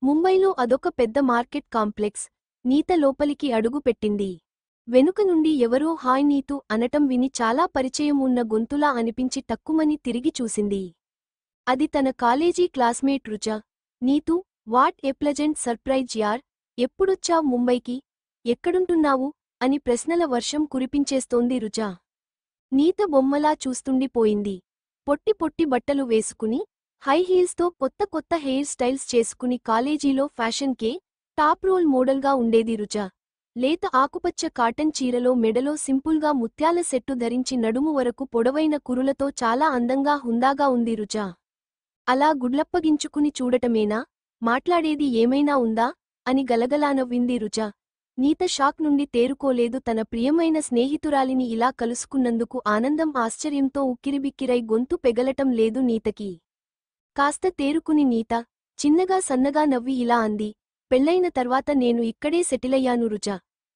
ముంబైలో అదొక పెద్ద మార్కెట్ కాంప్లెక్స్. నీత లోపలికి అడుగు పెట్టింది. వెనుక నుండి ఎవరో హాయ్ నీతూ అనటం విని చాలా పరిచయం ఉన్న గొంతులా అనిపించి టక్కుమని తిరిగి చూసింది. అది తన college classmate Rucha. Neetu, what a pleasant surprise యార్, ఎప్పుడొచ్చావ్ ముంబైకి, ఎక్కడుంటున్నావు అని ప్రశ్నల వర్షం కురిపించేస్తోంది రుచ. నీత బొమ్మలా చూస్తుండిపోయింది. పొట్టి పొట్టి బట్టలు వేసుకుని, హై హీల్స్తో కొత్త కొత్త హెయిర్ స్టైల్స్ చేసుకుని కాలేజీలో ఫ్యాషన్కే టాప్ రోల్ మోడల్గా ఉండేది రుచ. లేత ఆకుపచ్చ కాటన్ చీరలో మెడలో సింపుల్గా ముత్యాల సెట్టు ధరించి నడుము వరకు పొడవైన కురులతో చాలా అందంగా హుందాగా ఉంది రుచ. అలా గుడ్లప్పగించుకుని చూడటమేనా, మాట్లాడేది ఏమైనా ఉందా అని గలగలానవ్వింది రుచ. నీత షాక్ నుండి తేరుకోలేదు. తన ప్రియమైన స్నేహితురాలిని ఇలా కలుసుకున్నందుకు ఆనందం ఆశ్చర్యంతో ఉక్కిరిబిక్కిరై గొంతు పెగలటం లేదు నీతకి. కాస్త తేరుకుని నీత చిన్నగా సన్నగా నవ్వి ఇలా అంది, పెళ్లైన తర్వాత నేను ఇక్కడే సెటిలయ్యాను రుచ.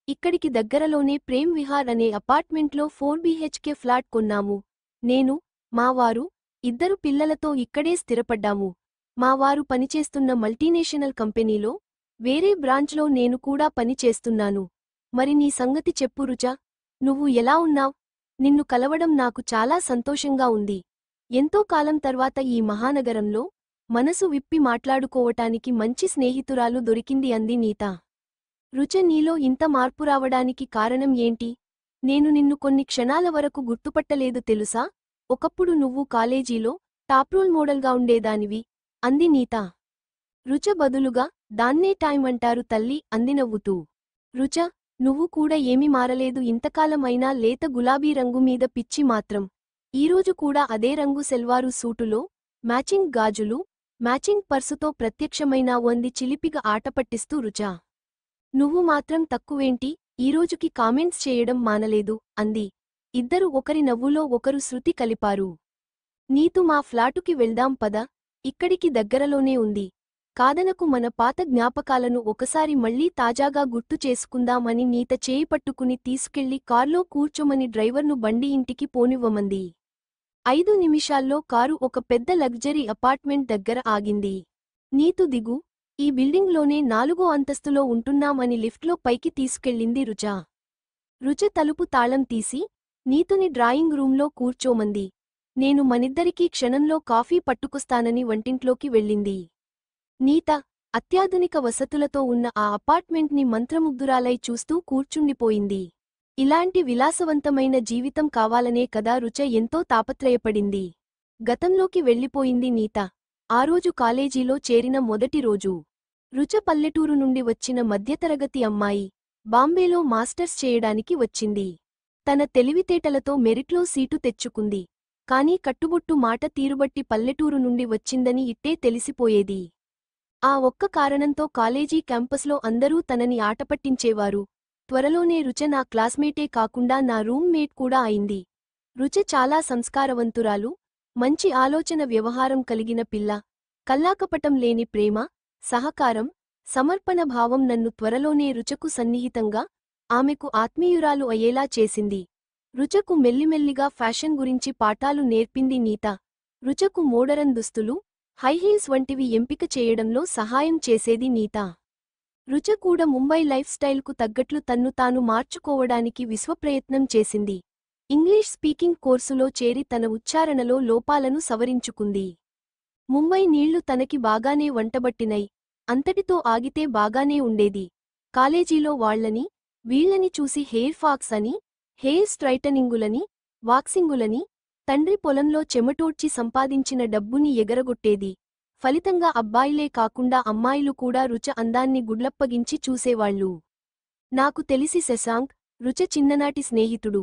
ఇక్కడికి దగ్గరలోనే ప్రేమ్ విహార్ అనే అపార్ట్మెంట్లో 4BHK ఫ్లాట్ కొన్నాము. నేను, మావారు, 2 పిల్లలతో ఇక్కడే స్థిరపడ్డాము. మావారు పనిచేస్తున్న మల్టీనేషనల్ కంపెనీలో వేరే బ్రాంచ్లో నేను కూడా పని చేస్తున్నాను. మరి నీ సంగతి చెప్పు రుచ, నువ్వు ఎలా ఉన్నావ్? నిన్ను కలవడం నాకు చాలా సంతోషంగా ఉంది. ఎంతో కాలం తర్వాత ఈ మహానగరంలో మనసు విప్పి మాట్లాడుకోవటానికి మంచి స్నేహితురాలు దొరికింది అంది నీత. రుచ, నీలో ఇంత మార్పు రావడానికి కారణం ఏంటి? నేను నిన్ను కొన్ని క్షణాల వరకు గుర్తుపట్టలేదు తెలుసా? ఒకప్పుడు నువ్వు కాలేజీలో టాప్రోల్ మోడల్గా ఉండేదానివి అంది నీత. రుచ బదులుగా, దాన్నే టైం అంటారు తల్లి అంది నవ్వుతూ. రుచ, నువ్వు కూడా ఏమీ మారలేదు. ఇంతకాలం అయినా లేత గులాబీ రంగు మీద పిచ్చి మాత్రం. ఈరోజు కూడా అదే రంగు సెల్వారు సూటులో, మ్యాచింగ్ గాజులు, మ్యాచింగ్ పర్సుతో ప్రత్యక్షమైనావు అంది చిలిపిగా ఆటపట్టిస్తూ రుచ. నువ్వు మాత్రం తక్కువేంటి, ఈరోజుకి కామెంట్స్ చేయడం మానలేదు అంది. ఇద్దరు ఒకరి నవ్వులో ఒకరు శృతి కలిపారు. నీతు, మా ఫ్లాటుకి వెళ్దాం పద, ఇక్కడికి దగ్గరలోనే ఉంది. కాదనకు, మన పాత జ్ఞాపకాలను ఒకసారి మళ్లీ తాజాగా గుర్తు చేసుకుందాం అని నీత చేయి పట్టుకుని తీసుకెళ్లి కార్లో కూర్చోమని డ్రైవర్ను బండి ఇంటికి పోనివ్వమంది. 5 నిమిషాల్లో కారు ఒక పెద్ద లగ్జరీ అపార్ట్మెంట్ దగ్గర ఆగింది. నీతు, దిగు, ఈ బిల్డింగ్లోనే 4వ అంతస్తులో ఉంటున్నాం అని లిఫ్ట్లో పైకి తీసుకెళ్ళింది రుచ. రుచ తలుపు తాళం తీసి నీతుని డ్రాయింగ్ రూంలో కూర్చోమంది. నేను మనిద్దరికీ క్షణంలో కాఫీ పట్టుకొస్తానని వంటింట్లోకి వెళ్ళింది. నీత అత్యాధునిక వసతులతో ఉన్న ఆ అపార్ట్మెంట్ని మంత్రముగ్ధురాలై చూస్తూ కూర్చుండిపోయింది. ఇలాంటి విలాసవంతమైన జీవితం కావాలనే కదా రుచ ఎంతో తాపత్రయపడింది. గతంలోకి వెళ్ళిపోయింది నీత. ఆ రోజు కాలేజీలో చేరిన మొదటి రోజు. రుచ పల్లెటూరు నుండి వచ్చిన మధ్యతరగతి అమ్మాయి. బాంబేలో మాస్టర్స్ చేయడానికి వచ్చింది. తన తెలివితేటలతో మెరిట్లో సీటు తెచ్చుకుంది. కానీ కట్టుబొట్టు మాట తీరుబట్టి పల్లెటూరు నుండి వచ్చిందని ఇట్టే తెలిసిపోయేది. ఆ ఒక్క కారణంతో కాలేజీ క్యాంపస్లో అందరూ తనని ఆటపట్టించేవారు. త్వరలోనే రుచ నా క్లాస్మేటే కాకుండా నా రూమ్ మేట్ కూడా అయింది. రుచ చాలా సంస్కారవంతురాలు, మంచి ఆలోచన, వ్యవహారం కలిగిన పిల్ల. కల్లాకపటం లేని ప్రేమ, సహకారం, సమర్పణ భావం నన్ను త్వరలోనే రుచకు సన్నిహితంగా, ఆమెకు ఆత్మీయురాలు అయ్యేలా చేసింది. రుచకు మెల్లిమెల్లిగా ఫ్యాషన్ గురించి పాఠాలు నేర్పింది నీత. రుచకు మోడరన్ దుస్తులు, హైహీల్స్ వంటివి ఎంపిక చేయడంలో సహాయం చేసేది నీత. రుచ కూడా ముంబై లైఫ్ స్టైల్కు తగ్గట్లు తన్ను తాను మార్చుకోవడానికి విశ్వప్రయత్నం చేసింది. ఇంగ్లీష్ స్పీకింగ్ కోర్సులో చేరి తన ఉచ్చారణలో లోపాలను సవరించుకుంది. ముంబై నీళ్లు తనకి బాగానే వంటబట్టినై, అంతటితో ఆగితే బాగానే ఉండేది. కాలేజీలో వాళ్లని వీళ్లని చూసి హెయిర్ ఫాక్స్ అని, హెయిర్ స్ట్రైటనింగులని, వాక్సింగులని, తండ్రి పొలంలో చెమటోడ్చి సంపాదించిన డబ్బుని ఎగరగొట్టేది. ఫలితంగా అబ్బాయిలే కాకుండా అమ్మాయిలు కూడా రుచ అందాన్ని గుడ్లప్పగించి చూసేవాళ్లు. నాకు తెలిసి శశాంక్, రుచ చిన్ననాటి స్నేహితుడు.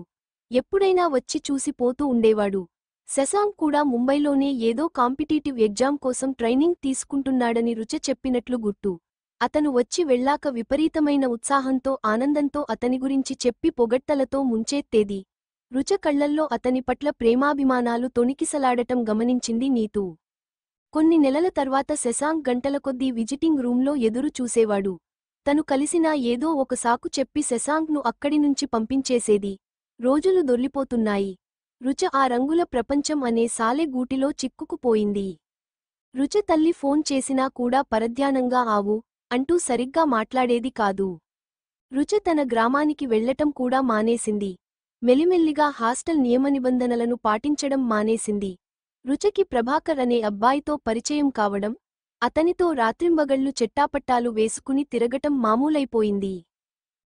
ఎప్పుడైనా వచ్చి చూసి పోతూ ఉండేవాడు. శశాంక్ కూడా ముంబైలోనే ఏదో కాంపిటీటివ్ ఎగ్జామ్ కోసం ట్రైనింగ్ తీసుకుంటున్నాడని రుచ చెప్పినట్లు గుర్తు. అతను వచ్చి వెళ్ళాక విపరీతమైన ఉత్సాహంతో, ఆనందంతో అతని గురించి చెప్పి పొగడ్తలతో ముంచెత్తేది. రుచ కళ్లల్లో అతని పట్ల ప్రేమాభిమానాలు తొణికిసలాడటం గమనించింది నీతూ. కొన్ని నెలల తర్వాత శశాంక్ గంటల కొద్దీ విజిటింగ్ రూంలో ఎదురు చూసేవాడు. తను కలిసినా ఏదో ఒక సాకు చెప్పి శశాంక్ను అక్కడినుంచి పంపించేసేది. రోజులు దొర్లిపోతున్నాయి. రుచ ఆ రంగుల ప్రపంచం అనే సాలె గూటిలో చిక్కుకుపోయింది. రుచ తల్లి ఫోన్ చేసినా కూడా పరధ్యానంగా ఆవు అంటూ సరిగ్గా మాట్లాడేది కాదు. రుచ తన గ్రామానికి వెళ్లటం కూడా మానేసింది. మెల్లిమెల్లిగా హాస్టల్ నియమనిబంధనలను పాటించడం మానేసింది. రుచకి ప్రభాకర్ అనే అబ్బాయితో పరిచయం కావడం, అతనితో రాత్రింబగళ్లు చెట్టాపట్టాలు వేసుకుని తిరగటం మామూలైపోయింది.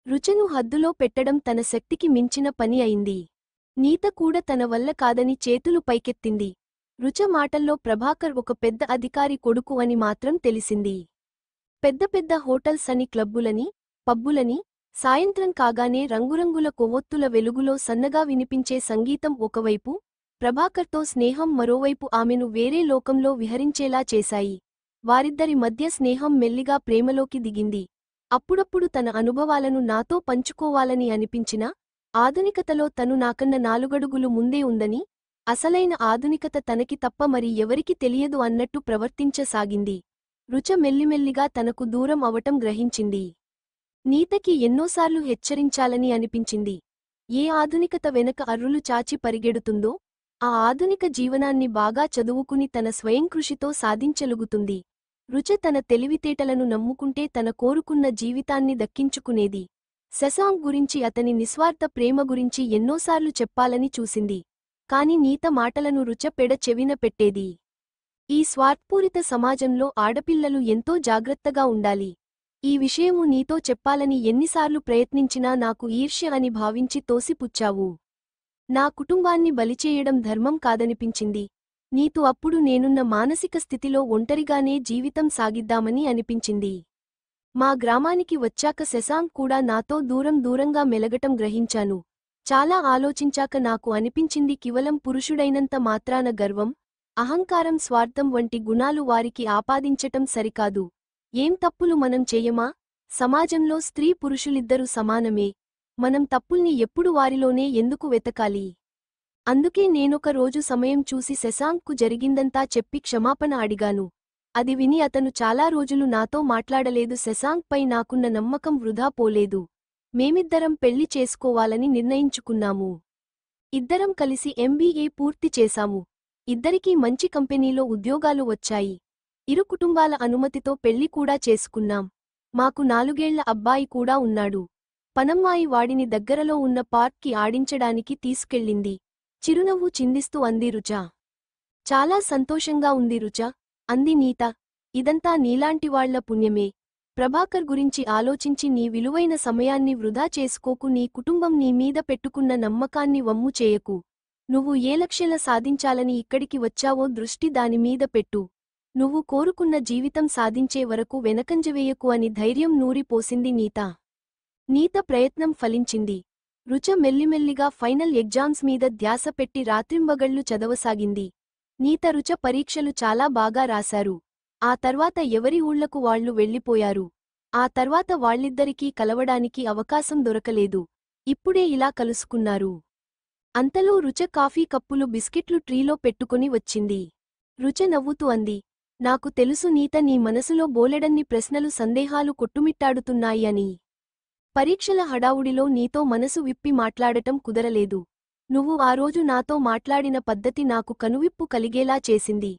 రుచను హద్దులో పెట్టడం తన శక్తికి మించిన పని అయింది. నీత కూడా తన వల్ల కాదని చేతులు పైకెత్తింది. రుచ మాటల్లో ప్రభాకర్ ఒక పెద్ద అధికారి కొడుకు అని మాత్రం తెలిసింది. పెద్ద పెద్ద హోటల్స్ అని క్లబ్బులని, పబ్బులని, సాయంత్రం కాగానే రంగురంగుల కొవ్వొత్తుల వెలుగులో సన్నగా వినిపించే సంగీతం ఒకవైపు, ప్రభాకర్తో స్నేహం మరోవైపు ఆమెను వేరే లోకంలో విహరించేలా చేశాయి. వారిద్దరి మధ్య స్నేహం మెల్లిగా ప్రేమలోకి దిగింది. అప్పుడప్పుడు తన అనుభవాలను నాతో పంచుకోవాలని అనిపించినా, ఆధునికతలో తను నాకన్న నాలుగడుగులు ముందే ఉందని, అసలైన ఆధునికత తనకి తప్ప మరి ఎవరికి తెలియదు అన్నట్టు ప్రవర్తించసాగింది. రుచ మెల్లిమెల్లిగా తనకు దూరం అవటం గ్రహించింది. నీతకి ఎన్నోసార్లు హెచ్చరించాలని అనిపించింది. ఏ ఆధునికత వెనక అర్రులు చాచి పరిగెడుతుందో, ఆ ఆధునిక జీవనాన్ని బాగా చదువుకుని తన స్వయంకృషితో సాధించలుగుతుంది. రుచ తన తెలివితేటలను నమ్ముకుంటే తన కోరుకున్న జీవితాన్ని దక్కించుకునేది. శశాంక్ గురించి అతని నిస్వార్థ ప్రేమ గురించి ఎన్నోసార్లు చెప్పాలని చూసింది. కాని నీత మాటలను రుచ పెడ చెవిన పెట్టేది. ఈ స్వార్థపూరిత సమాజంలో ఆడపిల్లలు ఎంతో జాగ్రత్తగా ఉండాలి. ఈ విషయము నీతో చెప్పాలని ఎన్నిసార్లు ప్రయత్నించినా నాకు ఈర్ష్య అని భావించి తోసిపుచ్చావు. నా కుటుంబాన్ని బలిచేయడం ధర్మం కాదనిపించింది. నీతు అప్పుడు నేనున్న మానసిక స్థితిలో ఒంటరిగానే జీవితం సాగిద్దామని అనిపించింది. మా గ్రామానికి వచ్చాక శశాంక్ కూడా నాతో దూరంగా మెలగటం గ్రహించాను. చాలా ఆలోచించాక నాకు అనిపించింది కేవలం పురుషుడైనంత మాత్రాన గర్వం, అహంకారం, స్వార్థం వంటి గుణాలు వారికి ఆపాదించటం సరికాదు. ఏం తప్పులు మనం చేయమా? సమాజంలో స్త్రీ పురుషులిద్దరూ సమానమే. మనం తప్పుల్ని ఎప్పుడు వారిలోనే ఎందుకు వెతకాలి? అందుకే నేనొక రోజు సమయం చూసి శశాంక్కు జరిగిందంతా చెప్పి క్షమాపణ అడిగాను. అది విని అతను చాలా రోజులు నాతో మాట్లాడలేదు. శశాంక్పై నాకున్న నమ్మకం వృధా పోలేదు. మేమిద్దరం పెళ్లి చేసుకోవాలని నిర్ణయించుకున్నాము. ఇద్దరం కలిసి MBA పూర్తి చేశాము. ఇద్దరికీ మంచి కంపెనీలో ఉద్యోగాలు వచ్చాయి. ఇరు కుటుంబాల అనుమతితో పెళ్లి కూడా చేసుకున్నాం. మాకు 4 ఏళ్ల అబ్బాయి కూడా ఉన్నాడు. పనమ్మాయి వాడిని దగ్గరలో ఉన్న పార్క్కి ఆడించడానికి తీసుకెళ్ళింది. చిరునవ్వు చిందిస్తూ అంది రుచ. చాలా సంతోషంగా ఉంది రుచ, అంది నీత. ఇదంతా నీలాంటివాళ్ల పుణ్యమే. ప్రభాకర్ గురించి ఆలోచించి నీ విలువైన సమయాన్ని వృధా చేసుకోకు. నీ కుటుంబం నీ మీద పెట్టుకున్న నమ్మకాన్ని వమ్ము చేయకు. నువ్వు ఏ లక్ష్యాల సాధించాలని ఇక్కడికి వచ్చావో దృష్టి దానిమీద పెట్టు. నువ్వు కోరుకున్న జీవితం సాధించే వరకు వెనకంజవేయకు అని ధైర్యం నూరిపోసింది నీత. నీత ప్రయత్నం ఫలించింది. రుచ మెల్లిమెల్లిగా ఫైనల్ ఎగ్జామ్స్ మీద ధ్యాస పెట్టి రాత్రింబగళ్లు చదవసాగింది. నీత రుచ పరీక్షలు చాలా బాగా రాశారు. ఆ తర్వాత ఎవరి ఊళ్లకు వాళ్లు వెళ్లిపోయారు. ఆ తర్వాత వాళ్ళిద్దరికీ కలవడానికి అవకాశం దొరకలేదు. ఇప్పుడే ఇలా కలుసుకున్నారు. అంతలో రుచ కాఫీ కప్పులు బిస్కెట్లు ట్రీలో పెట్టుకుని వచ్చింది. రుచ నవ్వుతూ అంది, నాకు తెలుసు నీత, నీ మనసులో బోలెడన్ని ప్రశ్నలు, సందేహాలు కొట్టుమిట్టాడుతున్నాయి అని. పరీక్షల హడావుడిలో నీతో మనసు విప్పి మాట్లాడటం కుదరలేదు. నువ్వు ఆ రోజు నాతో మాట్లాడిన పద్ధతి నాకు కనువిప్పు కలిగేలా చేసింది.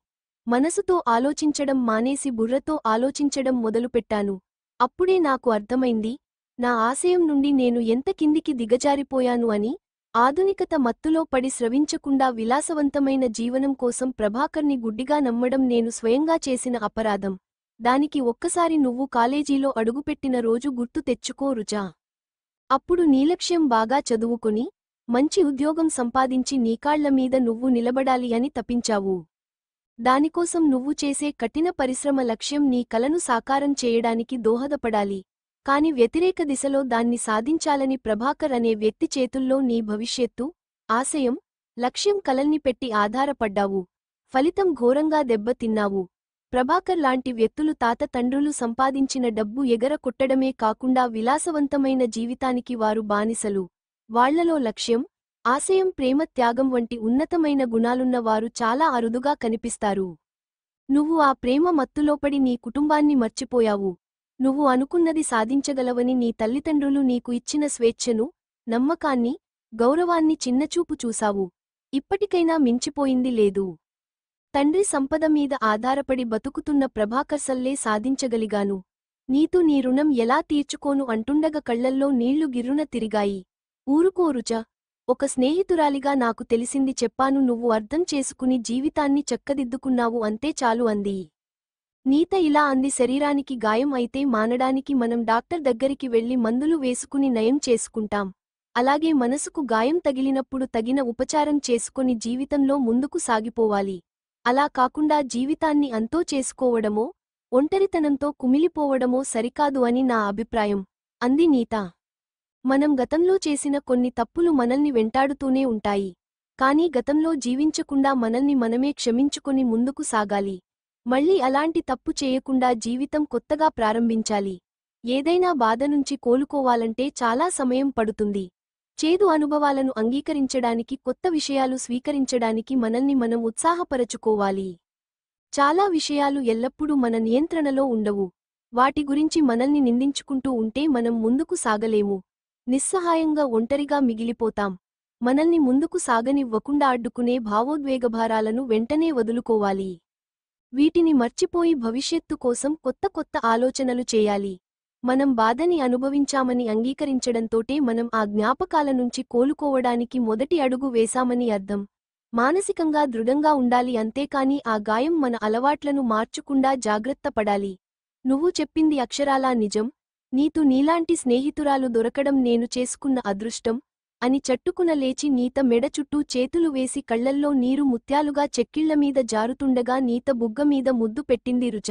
మనసుతో ఆలోచించడం మానేసి బుర్రతో ఆలోచించడం మొదలుపెట్టాను. అప్పుడే నాకు అర్థమైంది, నా ఆశయం నుండి నేను ఎంత కిందికి దిగజారిపోయాను అని. ఆధునికత మత్తులో పడి స్రవించకుండా విలాసవంతమైన జీవనం కోసం ప్రభాకర్ని గుడ్డిగా నమ్మడం నేను స్వయంగా చేసిన అపరాధం. దానికి ఒక్కసారి నువ్వు కాలేజీలో అడుగుపెట్టిన రోజు గుర్తు తెచ్చుకో రుచా. అప్పుడు నీలక్ష్యం బాగా చదువుకొని, మంచి ఉద్యోగం సంపాదించి నీకాళ్ల మీద నువ్వు నిలబడాలి అని తపించావు. దానికోసం నువ్వు చేసే కఠిన పరిశ్రమ లక్ష్యం నీ కలను సాకారం చేయడానికి దోహదపడాలి. కాని వ్యతిరేక దిశలో దాన్ని సాధించాలని ప్రభాకర్ అనే వ్యక్తి చేతుల్లో నీ భవిష్యత్తు, ఆశయం, లక్ష్యం కలల్ని పెట్టి ఆధారపడ్డావు. ఫలితం ఘోరంగా దెబ్బతిన్నావు. ప్రభాకర్ లాంటి వ్యక్తులు తాత తండ్రులు సంపాదించిన డబ్బు ఎగర కొట్టడమే కాకుండా విలాసవంతమైన జీవితానికి వారు బానిసలు. వాళ్లలో లక్ష్యం, ఆశయం, ప్రేమ, త్యాగం వంటి ఉన్నతమైన గుణాలున్న వారు చాలా అరుదుగా కనిపిస్తారు. నువ్వు ఆ ప్రేమ మత్తులోపడి నీ కుటుంబాన్ని మర్చిపోయావు. నువ్వు అనుకున్నది సాధించగలవని నీ తల్లిదండ్రులు నీకు ఇచ్చిన స్వేచ్ఛను, నమ్మకాన్ని, గౌరవాన్ని చిన్నచూపు చూశావు. ఇప్పటికైనా మించిపోయింది లేదు. తండ్రి సంపద మీద ఆధారపడి బతుకుతున్న ప్రభాకర్సల్లే సాధించగలిగాను. నీతో నీ రుణం ఎలా తీర్చుకోను అంటుండగా కళ్లల్లో నీళ్లు గిర్రున తిరిగాయి. ఊరుకోరుచ, ఒక స్నేహితురాలిగా నాకు తెలిసింది చెప్పాను, నువ్వు అర్థం చేసుకుని జీవితాన్ని చక్కదిద్దుకున్నావు అంతే చాలు అంది. నీత ఇలా అంది. శరీరానికి గాయం అయితే మానడానికి మనం డాక్టర్ దగ్గరికి వెళ్లి మందులు వేసుకుని నయం చేసుకుంటాం. అలాగే మనసుకు గాయం తగిలినప్పుడు తగిన ఉపచారం చేసుకొని జీవితంలో ముందుకు సాగిపోవాలి. అలా కాకుండా జీవితాన్ని అంతో చేసుకోవడమో, ఒంటరితనంతో కుమిలిపోవడమో సరికాదు అని నా అభిప్రాయం అంది నీత. మనం గతంలో చేసిన కొన్ని తప్పులు మనల్ని వెంటాడుతూనే ఉంటాయి. కానీ గతంలో జీవించకుండా మనల్ని మనమే క్షమించుకొని ముందుకు సాగాలి. మళ్ళీ అలాంటి తప్పు చేయకుండా జీవితం కొత్తగా ప్రారంభించాలి. ఏదైనా బాధ నుంచి కోలుకోవాలంటే చాలా సమయం పడుతుంది. చేదు అనుభవాలను అంగీకరించడానికి, కొత్త విషయాలు స్వీకరించడానికి మనల్ని మనం ఉత్సాహపరచుకోవాలి. చాలా విషయాలు ఎల్లప్పుడూ మన నియంత్రణలో ఉండవు. వాటి గురించి మనల్ని నిందించుకుంటూ ఉంటే మనం ముందుకు సాగలేము. నిస్సహాయంగా ఒంటరిగా మిగిలిపోతాం. మనల్ని ముందుకు సాగనివ్వకుండా అడ్డుకునే భావోద్వేగభారాలను వెంటనే వదులుకోవాలి. వీటిని మర్చిపోయి భవిష్యత్తు కోసం కొత్త కొత్త ఆలోచనలు చేయాలి. మనం బాధని అనుభవించామని అంగీకరించడంతోటే మనం ఆ జ్ఞాపకాల నుంచి కోలుకోవడానికి మొదటి అడుగు వేశామని అర్థం. మానసికంగా దృఢంగా ఉండాలి, అంతేకాని ఆ గాయం మన అలవాట్లను మార్చుకుండా జాగ్రత్త పడాలి. నువ్వు చెప్పింది అక్షరాలా నిజం. నీతో నీలాంటి స్నేహితురాలు దొరకడం నేను చేసుకున్న అదృష్టం అని చట్టుకున లేచి నీత మెడ చుట్టూ చేతులు వేసి కళ్లల్లో నీరు ముత్యాలుగా చెక్కిళ్లమీద జారుతుండగా నీత బుగ్గమీద ముద్దు పెట్టింది రుచ.